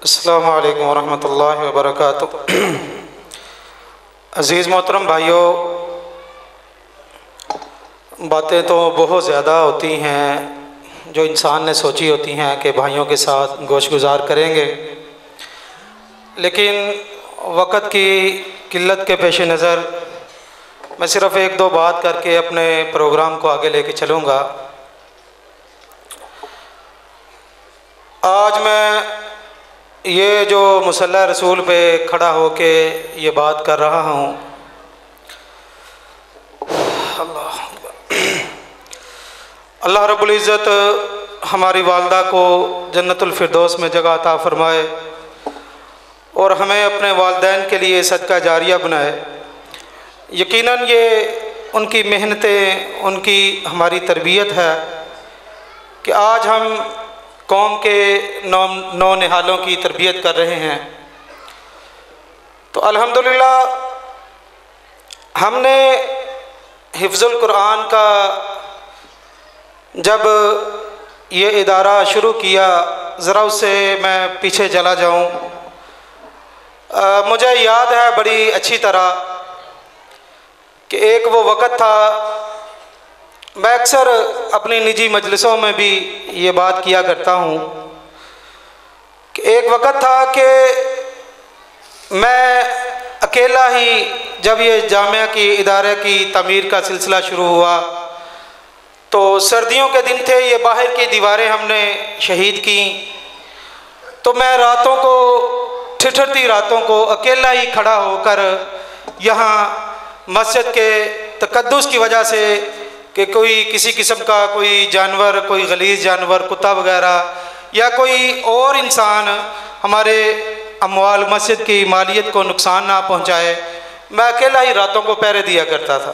अस्सलामु अलैकुम वरहमतुल्लाहि वबरकातुहू। अज़ीज़ मोहतरम भाइयों, बातें तो बहुत ज़्यादा होती हैं जो इंसान ने सोची होती हैं कि भाइयों के साथ गोश गुजार करेंगे, लेकिन वक़्त की किल्लत के पेश नज़र मैं सिर्फ़ एक दो बात करके अपने प्रोग्राम को आगे लेके चलूँगा। आज मैं ये जो मुसल्ला रसूल पे खड़ा होके ये बात कर रहा हूँ, अल्लाह रब्बुल इज़्ज़त हमारी वालदा को जन्नतुल फिरदौस में जगह अता फ़रमाए और हमें अपने वालिदैन के लिए सदका जारिया बनाए। यकीनन ये उनकी मेहनतें, उनकी हमारी तरबियत है कि आज हम कौम के नौ निहालों की तरबियत कर रहे हैं। तो अल्हम्दुलिल्लाह हमने हिफ्ज़ुल कुरान का जब ये इदारा शुरू किया, ज़रा उससे मैं पीछे चला जाऊँ। मुझे याद है बड़ी अच्छी तरह कि एक वो वक़्त था, मैं अक्सर अपनी निजी मजलिसों में भी ये बात किया करता हूँ कि एक वक़्त था कि मैं अकेला ही, जब ये जामिया की इदारे की तमीर का सिलसिला शुरू हुआ तो सर्दियों के दिन थे, ये बाहर की दीवारें हमने शहीद की, तो मैं रातों को, ठिठुरती रातों को अकेला ही खड़ा होकर यहाँ मस्जिद के तकद्दुस की वजह से कि कोई किसी किस्म का कोई जानवर, कोई गलीज़ जानवर, कुत्ता वगैरह या कोई और इंसान हमारे अमवाल मस्जिद की मालियत को नुकसान ना पहुँचाए, मैं अकेला ही रातों को पहरे दिया करता था।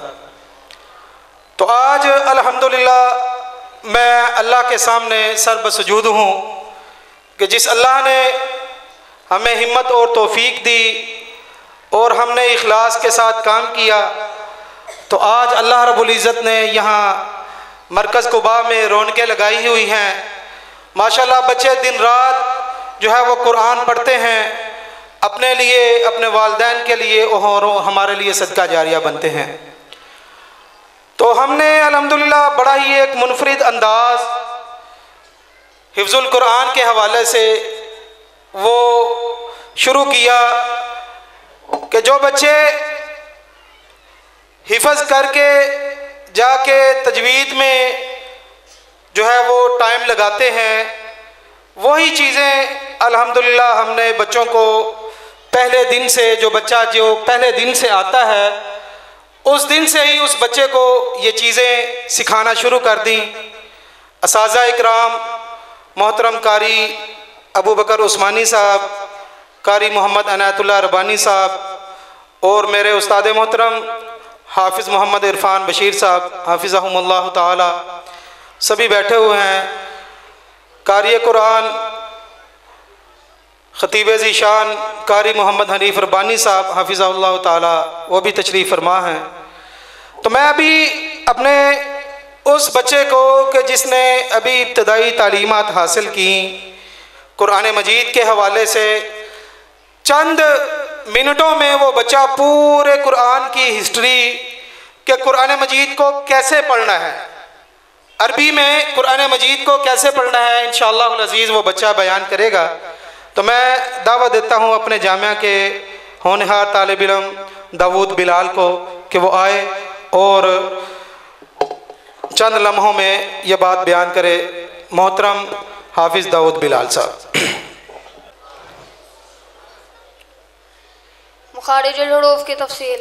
तो आज अल्हम्दुलिल्लाह मैं अल्लाह के सामने सर बसजूद हूँ कि जिस अल्लाह ने हमें हिम्मत और तौफीक दी और हमने इखलास के साथ काम किया, तो आज अल्लाह रब्बुल इज़्ज़त ने यहाँ मरकज़ कुबा में रौनकें लगाई हुई हैं। माशाल्लाह बच्चे दिन रात जो है वो कुरान पढ़ते हैं, अपने लिए, अपने वालिदैन के लिए और हमारे लिए सदका जारिया बनते हैं। तो हमने अल्हम्दुलिल्लाह बड़ा ही एक मुनफरिद अंदाज़ हिफ्ज़ुल कुरान के हवाले से वो शुरू किया कि जो बच्चे हिफ़्ज़ करके जाके तजवीद में जो है वो टाइम लगाते हैं, वही चीज़ें अल्हम्दुलिल्लाह हमने बच्चों को पहले दिन से, जो बच्चा जो पहले दिन से आता है उस दिन से ही उस बच्चे को ये चीज़ें सिखाना शुरू कर दी। असातिज़ा इकराम मोहतरम कारी अबू बकर उस्मानी साहब, कारी मोहम्मद अनायतुल्लाह रब्बानी साहब और मेरे उस्ताद मोहतरम हाफिज़ मोहम्मद इरफान बशीर साहब हाफिज़हुमुल्लाह ताला सभी बैठे हुए हैं। कारी कुरान ख़तीब ज़ीशान कारी मोहम्मद हनीफ़ रब्बानी साहब हाफिज़हुल्लाह ताला वो भी तशरीफ़ फरमा हैं। तो मैं अभी अपने उस बच्चे को कि जिसने अभी इब्तदाई तालीमात हासिल की कुरान मजीद के हवाले से, चंद मिनटों में वो बच्चा पूरे कुरान की हिस्ट्री के कुरान मजीद को कैसे पढ़ना है, अरबी में कुरान मजीद को कैसे पढ़ना है, इंशाअल्लाह अज़ीज़ वो बच्चा बयान करेगा। तो मैं दावत देता हूँ अपने जामिया के होनहार तालिब इल्म दाऊद बिलाल को कि वो आए और चंद लम्हों में ये बात बयान करे। मोहतरम हाफिज़ दाऊद बिलाल साहब। मुखारिजुल हुरूफ की तफसील।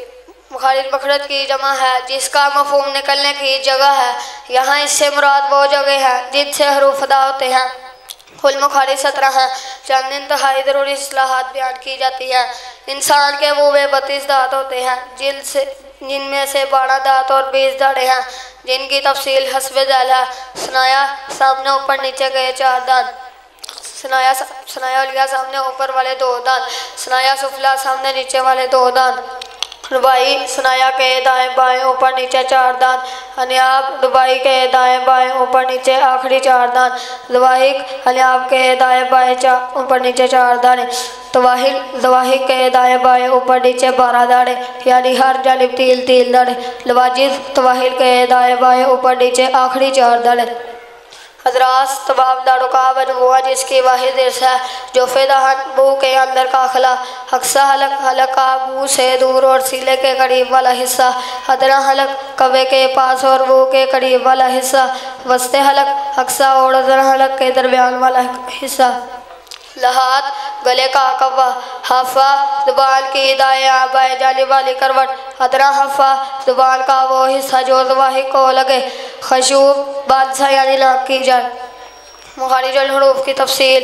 मुखारिज मखरज की जमा है जिसका मफ़हूम निकलने की जगह है। यहाँ इससे मुराद वो जगह है जिनसे हरूफ अदा होते हैं। कुल मुखारिज 17 हैं। चंद इंतहाई ज़रूरी इस्लाहात बयान की जाती हैं। इंसान के मुँह में 32 दाँत होते हैं, जिनमें से 12 दाँत और 20 दाढ़ें हैं, जिनकी तफसील हस्ब ज़ैल है। सनाया सामने ऊपर नीचे गए 4 दाँत, सनाया उलिया सामने ऊपर वाले 2 दाँत, सनाया सुफला सामने नीचे वाले 2 दाँत, रुबाई सुनाया के दाएं बाएं ऊपर नीचे 4 दांत, अनियाब रुबाई के दाएं बाएं ऊपर नीचे आखिरी 4 दांत, ज़वाहिक अनियाब के दाएं बाएं ऊपर नीचे 4 दाने, तवाहिल ज़वाहिक के दाएं बाएं ऊपर नीचे 12 दाने, यानी हर जानिब 3 दाने। लवाजिज तवाहिल के दाएं बाएं ऊपर नीचे आखिरी 4 दाने। हजरात तमाम दानों का मजमुआ जिसकी वाहिद इर्स है, जो फेदहन मुँह के अंदर का खला, हक्सा हलक हलक का मुँह से दूर और सीले के करीब वाला हिस्सा, अदना हलक कवे के पास और मुँह के करीब वाला हिस्सा, वस्ते हलक हक्सा और अदना हलक के दरमियान वाला हिस्सा, लहात गले का कव्वा, हफ़ा ज़ुबान की दाएं बाएं जानिब वाली करवट, अदना हफ़ा ज़ुबान का वो हिस्सा जो ज़वाहिक को लगे, खशूब बादशाह यानी नाक की जड़। मुखारिजुल हुरूफ की तफसील,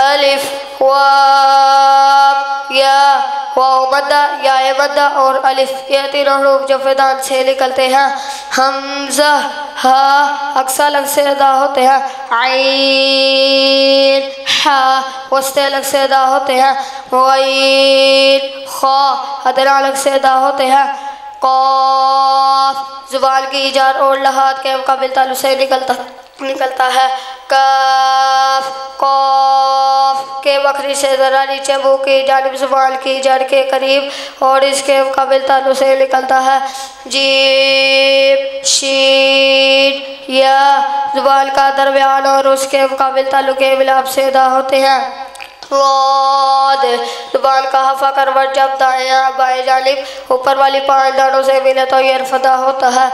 अलिफ वाव या वाव मद्दा या मद्दा और अलिफ, ये तीनों हरूफ जो फेदान से निकलते हैं। हमज़ा हा अक्सर अलग से अदा होते हैं, आइन हा वस्ते अलग से अदा होते हैं, वाइन खा अदना अलग से अदा होते हैं, काफ ज़ुबान की इजार और लहात के मुकाबिल तालु से निकलता है, काफ कौफ के बकरी से ज़रा नीचे मुँह की जानिब ज़ुबान की जड़ के करीब और इसके मुकाबिल तालु से निकलता है, जीम शीन या ज़ुबान का दरमियान और उसके मुकाबिल तालु के मिलाप से अदा होते हैं, वाद ज़ुबान का हफ़ा करवट जब दाएं बाएं जानिब ऊपर वाली 5 दानों से मिले तो ये अदा होता है,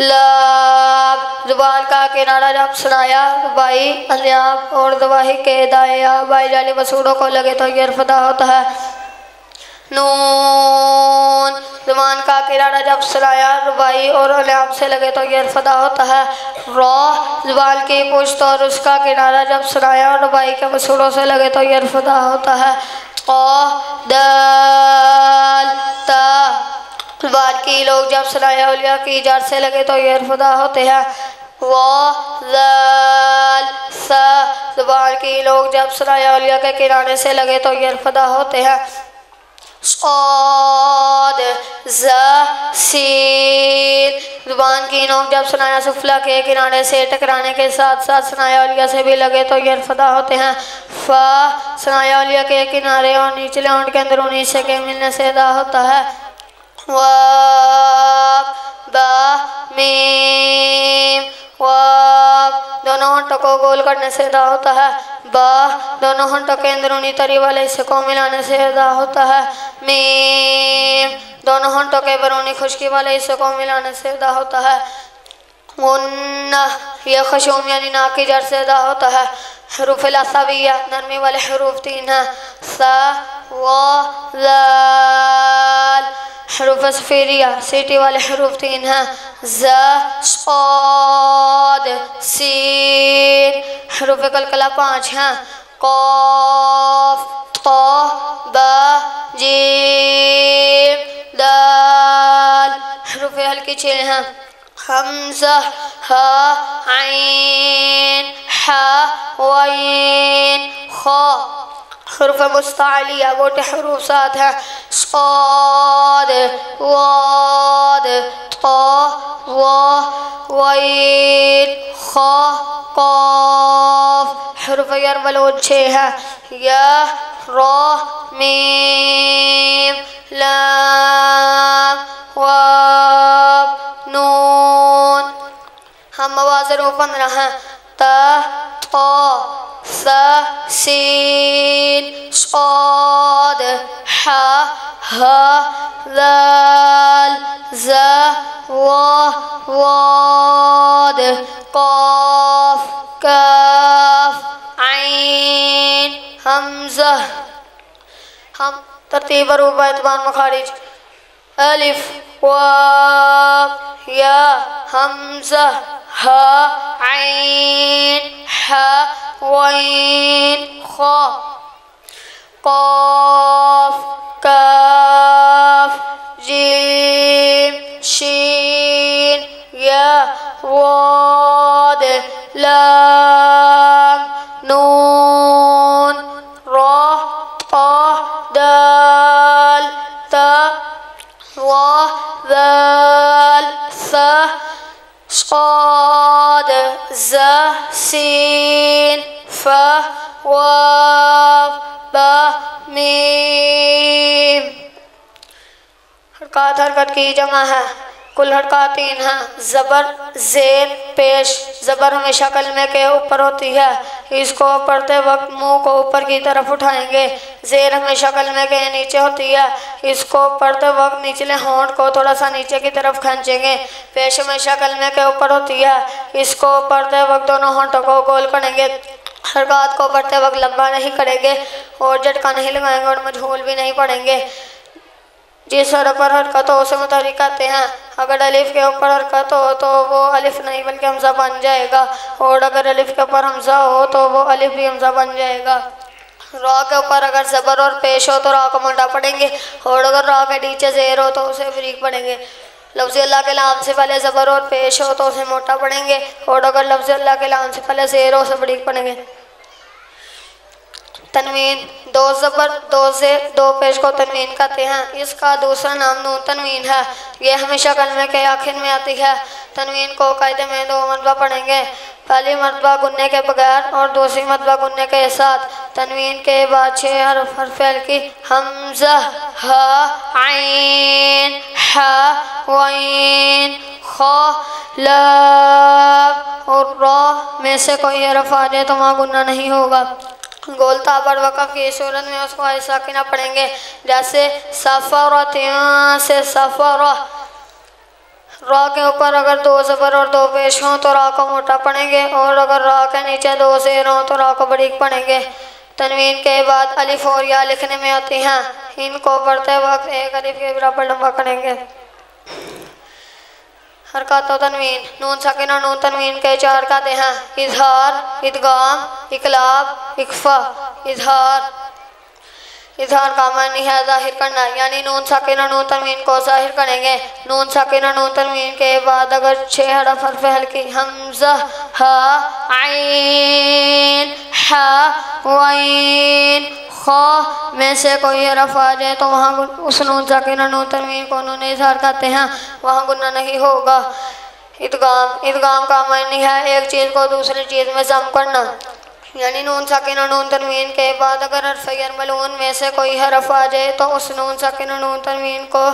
लाब ज़ुबान का किनारा जब सुनाया रुबाई अनियाब और ज़वाहिक के दाएं बाएं जानिब मसूड़ों को लगे तो ये अदा होता है, नून ज़ुबान का किनारा जब सुनाया रुबाई और अनियाब से लगे तो ये अदा होता है, रा ज़ुबान की पुश्त और उसका किनारा जब सुनाया रुबाई के मसूड़ों से लगे तो ये अदा होता है, दाल ता ज़ुबान की लोग जब सुनाया उलिया की जड़ से लगे तो ये अदा होते हैं, वाल सा ज़ुबान की लोग जब सुनाया उलिया के किनारे से लगे तो ये अदा होते हैं, सौद ज़ा सीन ज़ुबान की नोक जब सुनाया सुफला के किनारे से टकराने के साथ साथ सुनाया उलिया से भी लगे तो ये अदा होते हैं, फ़ा सुनाया उलिया के किनारे और निचले होंठ के अंदरूनी हिस्से के मिलने से अदा होता है, वाव बा मीम वाव दोनों होंठों को गोल करने से अदा होता है, बा दोनों होंठों के अंदरूनी तरी वाले हिस्से को मिलाने से अदा होता है, मीम दोनों होंठों के बैरूनी खुश्की वाले हिस्से को मिलाने से अदा होता है, गुन्ना यह खशूम यानी नाक की जड़ से अदा होता है, हरूफ लसाविया नरमी वाले हरूफ 3 हैं, सा व लाल हरूफ सफीरिया सीटी वाले हरूफ 3 हैं, ज़ा सौद सीन हरूफ कलकला 5 हैं, कौफ ता बा जीम दाल हरूफ हल्की 6 हैं, हमज़ा हा आइन हा वाइन खा हरूफ मुस्तालिया मोटे हरूफ 7 हैं, साद वाद ता वा वाइन खा काफ हरूफ यरमलून 6 हैं, या रा मीम लाम वाव नून। हम मवाज़न 15 हैं, ता ता सा सीन साद हा हा लाल ज़ा वा वाद काफ काफ आइन हमज़ा। हम तरतीब रूप एतबार मखारिज, अलिफ वाव या हमज़ा हा आइन हा वाइन खा काफ काफ जीम शीन या वाद लाम नून रा ता दाल ता हरकत हरकत की जमा है, कुल हरकत 3 हैं। ज़बर ज़ेर पेश। ज़बर हमेशा कलमे के ऊपर होती है, इसको पढ़ते वक्त मुंह को ऊपर की तरफ उठाएंगे। ज़ेर हमेशा कलमे के नीचे होती है, इसको पढ़ते वक्त निचले होंठ को थोड़ा सा नीचे की तरफ खींचेंगे। पेश हमेशा कलमे के ऊपर होती है, इसको पढ़ते वक्त दोनों होंठों को गोल करेंगे। हरकत को पढ़ते वक्त लंबा नहीं करेंगे और झटका नहीं लगाएंगे और मजहूल भी नहीं पढ़ेंगे। जिस हरफ पर हरकत हो उसे मुतहर्रिक कहते हैं। अगर अलिफ के ऊपर हरकत हो तो वो अलिफ नहीं बल्कि हमजा बन जाएगा, और अगर अलिफ के ऊपर हमजा हो तो वो अलिफ भी हमजा बन जाएगा। रा के ऊपर अगर ज़बर और पेश हो तो रा को मोटा पढ़ेंगे, और अगर रा के नीचे ज़ेर हो तो उसे बरीक पढ़ेंगे। लफ्ज़ अल्लाह के लाम से पहले ज़बर और पेश हो तो उसे मोटा पढ़ेंगे, और अगर लफ्ज़ अल्लाह के लाम से पहले ज़ेर हो उसे बरीक पढ़ेंगे। तनवीन 2 ज़बर 2 ज़ेर 2 पेश को तनवीन कहते हैं। इसका दूसरा नाम नून तनवीन है। ये हमेशा कलमे के आखिर में आती है। तनवीन को कायदे में 2 मरतबा पढ़ेंगे, पहली मरतबा गुन्ने के बगैर और दूसरी मरतबा गुन्ने के साथ। तनवीन के बाद 6 हरफ हरफ़ की हमज़ा हा ऐन हा वाइन खा लाम और रा में से कोई हरफ आ जाए तो वहाँ गुन्ना नहीं होगा। गोलता पर वक़फ़ की सूरत में उसको ऐसा साकिना पढ़ेंगे, जैसे सफ़रतियाँ से सफ़रा। रा के ऊपर अगर 2 ज़बर और 2 पेश हों तो रा को मोटा पढ़ेंगे, और अगर रा के नीचे 2 ज़ेर हों तो रा को बरीक पढ़ेंगे। तनवीन के बाद अलिफ और या लिखने में आती हैं, इनको पढ़ते वक्त एक अलिफ के बराबर लंबा करेंगे। हरकत व तनवीन नून साकिना नून तनवीन के 4 कहते हैं, इजहार, इदगाम, इकलाब, इख्फा। इजहार का मानी है जाहिर करना, यानी नून साकिना नून तनवीन को जाहिर करेंगे। नून साकिना नून तनवीन के बाद अगर 6 हरफ हरफ़ हल्की हमज़ा हा ऐन हा वाइन खा में से कोई हरफ आ जाए तो वहाँ उस नून साकिना नून तनवीन को नून इजहार कहते हैं, वहाँ गुन्ना नहीं होगा। इदगाम का मानी है एक चीज़ को दूसरी चीज़ में जम करना, यानी नून साकिना नून तनवीन के बाद अगर हरफ़ मलून में से कोई हरफ आ जाए तो उस नून साकिना नून तनवीन को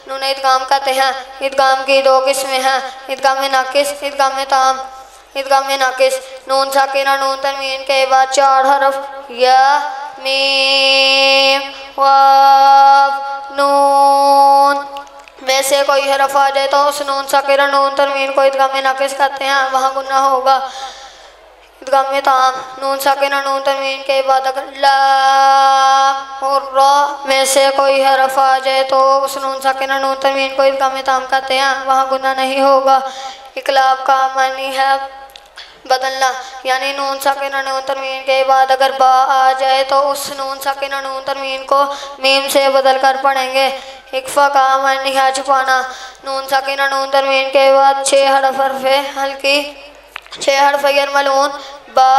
नून इदगाम कहते हैं। इदगाम की 2 किस्में हैं, इदगाम नाकिस, इदगाम ताम। इदगाम नाकिस नून साकिना नून तनवीन के बाद 4 हरफ या मीम वाव नून में से कोई हरफ आ जाए तो उस नून साकिना नून तनवीन को इदगाम नाकिस कहते हैं, वहाँ गुन्ना होगा। इदगाम ताम नून साकिना नून तनवीन के बाद अगर लाम और रा में से कोई हरफ आ जाए तो उस नून साकिना नून तनवीन को इदगाम ताम कहते हैं, वहाँ गुन्ना नहीं होगा। इकलाब का मानी है बदलना, यानी नून साकिना नून तनवीन के बाद अगर बा आ जाए तो उस नून साकिना नून तनवीन को मीम से बदल कर पढ़ेंगे। इक्फा का मानी है छुपाना। नून साकिना नून तनवीन के बाद 6 हरफ हरफ़े हल्की 6 हरफ मलून बा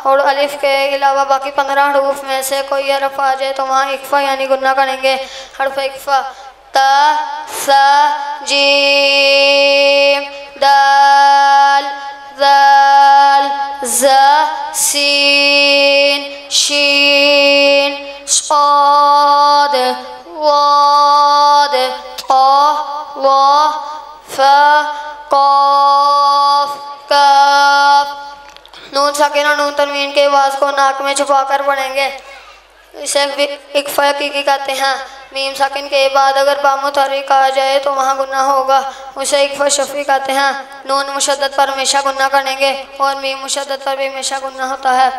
और अलिफ के अलावा बाकी 15 हरूफ में से कोई हरफ आ जाए तो वहाँ इक्फा यानी गुन्ना करेंगे। हरफ इक्फा ता सा जीम दाल ज़ाल ज़ा सीन शीन शाद वाद ता वा फा काफ काफ। नून साकिना नून तनवीन के आवाज़ को नाक में छुपा कर पढ़ेंगे, इसे इक्फा हकीकी कहते हैं। मीम साकिन के बाद अगर बा मुतहर्रिक आ जाए तो वहाँ गुन्ना होगा, उसे इक्फा शफ़ी कहते हैं। नून मुशद्दद पर हमेशा गुन्ना करेंगे और मीम मुशद्दद पर भी हमेशा गुन्ना होता है।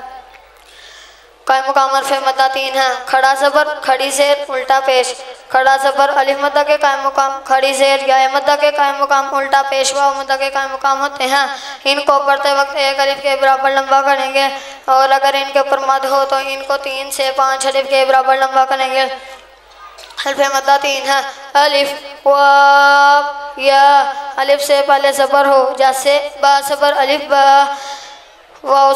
कायम मुकाम हरफ़े मद्दा 3 है, खड़ा ज़बर खड़ी ज़ेर उल्टा पेश। खड़ा ज़बर अलिफ मद्दा के कायम मुकाम, खड़ी ज़ेर या मद्दा के कायम मुकाम, उल्टा पेश वाव मद्दा के कायम मुकाम होते हैं। इनको पढ़ते वक्त एक अलिफ के बराबर लंबा करेंगे, और अगर इनके ऊपर मद हो तो इनको 3 से 5 अलिफ के बराबर लंबा करेंगे। हरफ़े मद्दा 3 है, अलिफ वाव या। अलिफ से पहले ज़बर हो, जैसे बा ज़बर अलिफ बा। वाव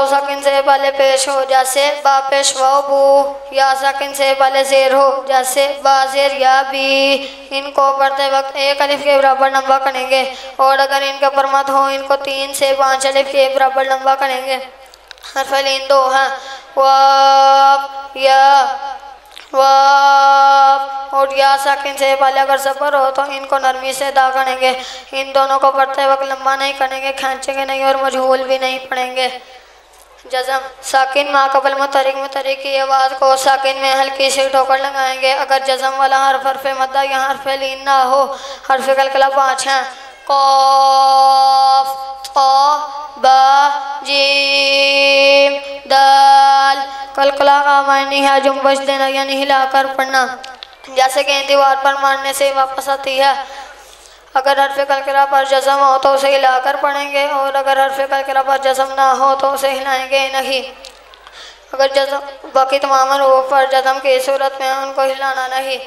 साकिन से पहले पेश हो, जैसे बा पेश वाव बू। या साकिन से पहले ज़ेर हो, जैसे बा ज़ेर या बी। इनको पढ़ते वक्त एक अलिफ के बराबर लंबा करेंगे, और अगर इनके ऊपर मद हो इनको 3 से 5 अलिफ के बराबर लंबा करेंगे। हरफ़े लीन 2 हैं, वाव या वाव, और नोट या साकिन से पहले अगर ज़बर हो तो इनको नरमी से अदा करेंगे। इन दोनों को पढ़ते वक्त लंबा नहीं करेंगे, खींचेंगे नहीं और मजहूल भी नहीं पढ़ेंगे। जज़म साकिन माक़बल मुतहर्रिक की आवाज़ को साकिन में हल्की सी ठोकर लगाएंगे। अगर जज़म वाला हर्फ हर्फ मद्दा या हर्फ लीन ना हो। हर्फ कलकला 5 हैं, क़ाफ़, क़ा, बा, जीम, दाल। कलकला का मानी है जुम्बश देना यानी हिलाकर पढ़ना, जैसे कि दीवार पर मारने से वापस आती है। अगर हर्फ कलकला पर जज़म हो तो उसे हिलाकर पढ़ेंगे और अगर हर्फ कलकला पर जज़म ना हो तो उसे हिलाएंगे नहीं। अगर जज़म बाकी तमाम हरूफ पर जज़म की सूरत में उनको हिलाना नहीं।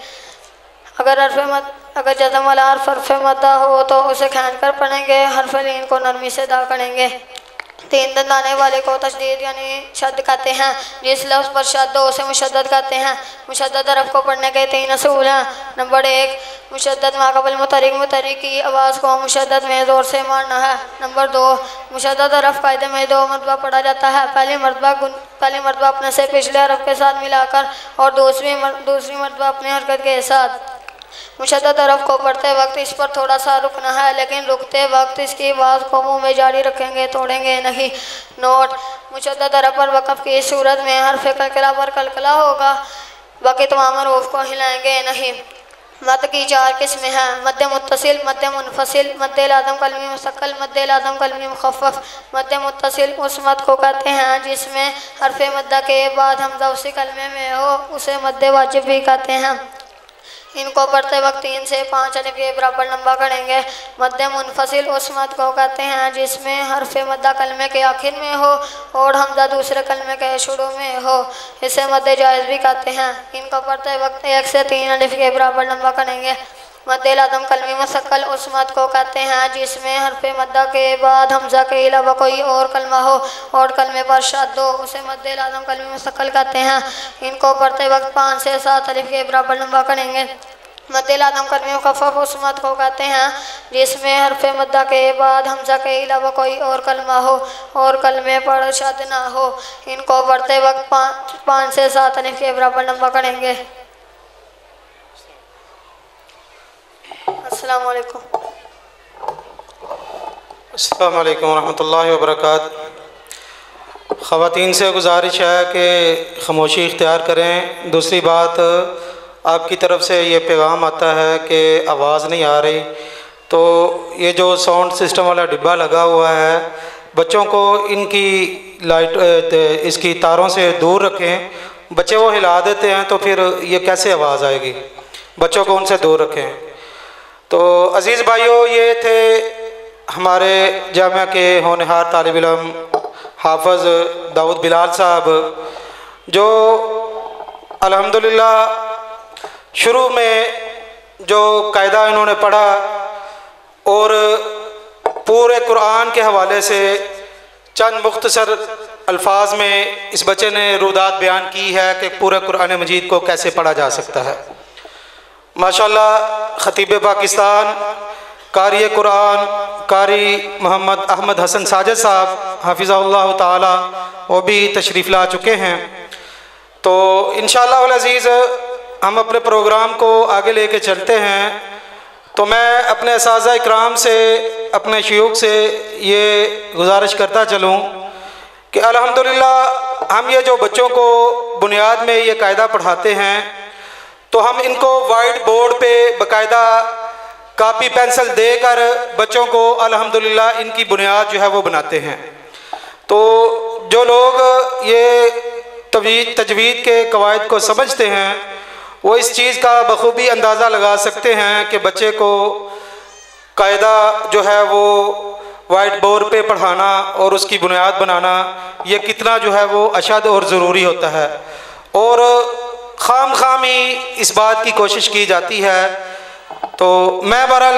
अगर जज़म वाला हर्फ मद्दा हो तो उसे खींच कर पढ़ेंगे। हर्फ लीन को नरमी से अदा करेंगे। 3 दंदाने वाले को तशदीद यानी शद्द कहते हैं। जिस लफ्ज़ पर शद्द हो उसे मुशद्दद कहते हैं। मुशद्दद हरफ को पढ़ने के 3 असूल हैं। नंबर 1, मुशद्दद माक़बल मुतहर्रिक की आवाज़ को मुशद्दद में ज़ोर से मारना है। नंबर 2, मुशद्दद हरफ कायदे में 2 मरतबा पढ़ा जाता है। पहली मरतबा अपने से पिछले हरफ के साथ मिलाकर और दूसरी मरतबा अपने हरकत के साथ। मुशद्दद हरफ को पढ़ते वक्त इस पर थोड़ा सा रुकना है, लेकिन रुकते वक्त इसकी आवाज़ को मुँह में जारी रखेंगे, तोड़ेंगे नहीं। नोट, मुशद्दद हरफ पर वक़फ़ की सूरत में हर्फ कलकला पर कलकला होगा, बाकी तमाम हरूफ को हिलाएंगे नहीं। मद की 4 किस्में हैं, मद्दे मुत्तसिल, मद्दे मुनफसिल, मद्दे लाज़िम कलमी मुस्तक़ल, मद्दे लाज़िम कलमी मुख़फ़फ़। मद्दे मुत्तसिल उस मद को कहते हैं जिसमें हर्फ मद्दा के बाद हमज़ा उसी कलमे में हो, उसे मद्दे वाजिब भी कहते हैं। इनको पढ़ते वक्त 3 से 5 अलिफ के बराबर लंबा करेंगे। मद्दे मुनफसिल उस मद को कहते हैं जिसमें हर्फ मद्दा कलमे के आखिर में हो और हमज़ा दूसरे कलमे के शुरू में हो, इसे मद्दे जायज़ भी कहते हैं। इनको पढ़ते वक्त 1 से 3 अलिफ के बराबर लंबा करेंगे। मद्दे लाज़िम कलमी मुस्तक़ल उस मद को कहते हैं जिसमें हर्फ मद्दा के बाद हमज़ा के अलावा कोई और कलमा हो और कलमे पर शद्द हो, उसे मद्दे लाज़िम कलमी मुस्तक़ल कहते हैं। इनको पढ़ते वक्त 5 से 7 अलिफ के बराबर लंबा करेंगे। मद्दे लाज़िम कलमी मुख़फ़फ़ उस मद को कहते हैं जिसमें हर्फ मद्दा के बाद हमज़ा के अलावा कोई और कलमा हो और कलमे पर शद्द ना हो। इनको पढ़ते वक्त 5 से 7 अलिफ के बराबर लंबा करेंगे। अस्सलाम वालेकुम। अस्सलाम वालेकुम रहमतुल्लाहि व बरकातहू। ख़वातीन से गुजारिश है कि खामोशी इख्तियार करें। दूसरी बात, आपकी तरफ से ये पैगाम आता है कि आवाज़ नहीं आ रही, तो ये जो साउंड सिस्टम वाला डिब्बा लगा हुआ है, बच्चों को इनकी लाइट इसकी तारों से दूर रखें। बच्चे वो हिला देते हैं तो फिर ये कैसे आवाज़ आएगी, बच्चों को उनसे दूर रखें। तो अज़ीज़ भाइयों, ये थे हमारे जामिया के होनहार तालिब इल्म हाफ़िज़ दाऊद बिलाल साहब, जो अल्हम्दुलिल्लाह शुरू में जो कायदा इन्होंने पढ़ा और पूरे कुरान के हवाले से चंद मुख्तसर अल्फाज में इस बच्चे ने रुदात बयान की है कि पूरे कुरान मजीद को कैसे पढ़ा जा सकता है। माशाअल्लाह ख़तीब पाकिस्तान कारी कुरान कारी मोहम्मद अहमद हसन साजिद साहब हाफिज़हुल्लाह ताला वो भी तशरीफ़ ला चुके हैं। तो इंशाअल्लाह अल अज़ीज़ हम अपने प्रोग्राम को आगे लेके चलते हैं। तो मैं अपने असातिज़ा इकराम से, अपने शयूख से ये गुजारिश करता चलूँ कि अल्हम्दुलिल्लाह हम ये जो बच्चों को बुनियाद में ये कायदा पढ़ाते हैं, तो हम इनको वाइट बोर्ड पे बाकायदा कापी पेंसिल देकर बच्चों को अल्हम्दुलिल्लाह इनकी बुनियाद जो है वो बनाते हैं। तो जो लोग ये तजवीद के कवायद को समझते हैं वो इस चीज़ का बखूबी अंदाज़ा लगा सकते हैं कि बच्चे को कायदा जो है वो वाइट बोर्ड पे पढ़ाना और उसकी बुनियाद बनाना ये कितना जो है वो अशद और ज़रूरी होता है। और खाम खामी इस बात की कोशिश की जाती है। तो मैं बहरहाल